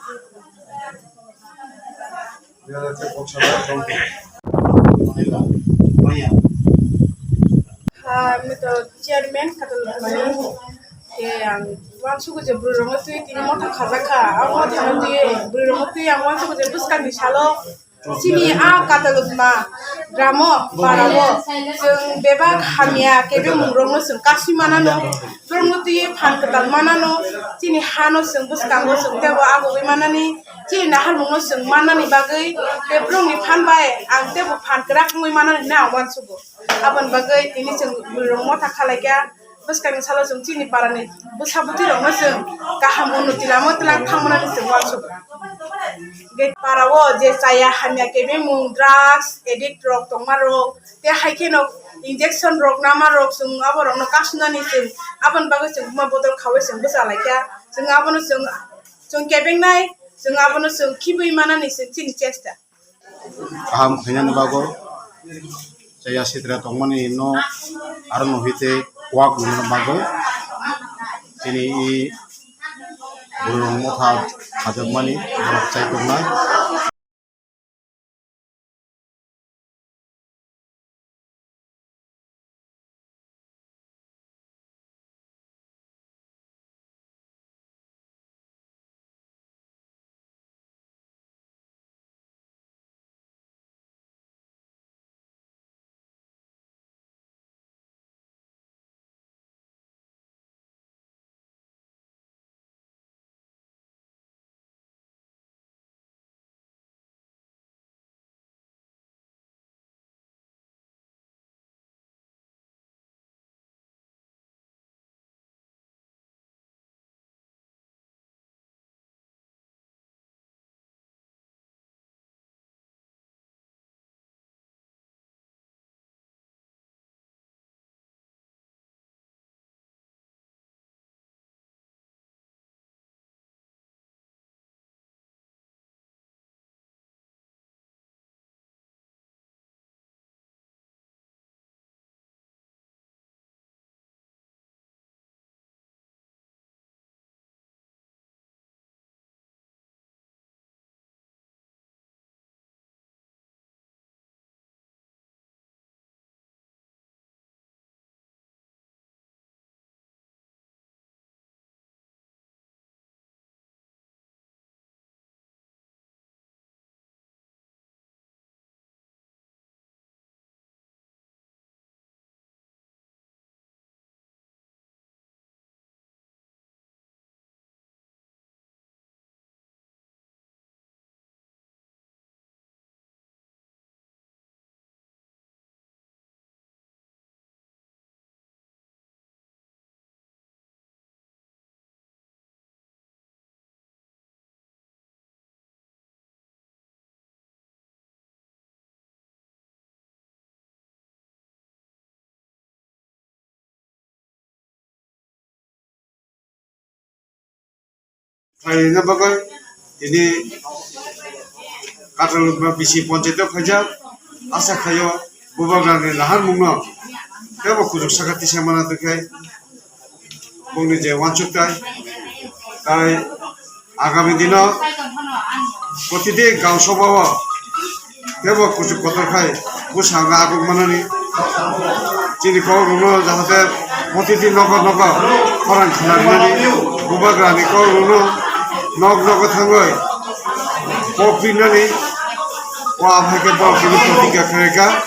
Mito chairman katal mani ke ang wan suku je burungo tui tini mota khazaka ang mota no tui burungo tui ang wan suku je buskan di salo sini a katal ma gramo paramo jeng beba khamia kebe mungrong sung kasi manano burungo tui phan katal manano sini hano sung buskan sung tebo ago manani sini nahal mungo sung manani bagai te burung ni phan bai ang tebo phan krak ngui manani na wan suku abon bagai tini sung burung mota khalaiga buskan salo sung sini parani busabuti rong sung kaham unuti lamo telang thamana sung wan suku ge parawo je saya hanya kebe mung drugs addict rok tongmaro te haikeno injection rok nama rok sung aborong no kasna ni sung abon bagai sung ma botol khawe sung busalaiga sung abon sung kebeng nai sung abon sung kibui mana ni sung sini chesta aham khenyan bago saya sitra tongmani no arno hite wak no bago sini i burung motha khajamani chai tongna na bago ini katal bisi ponchete khaja asa khayo bubagane lahar mungno tebo kujuk sakati semana tekai bungni je wanchuktai tai agami dino protidin gaw sabhawa tebo kujuk kotor khai kusanga aguk manani chini ko runo jahate protidin nokor koran khanani bubagrani ko runo nog thangoi pok pinani wa bhake bol kini protika khreka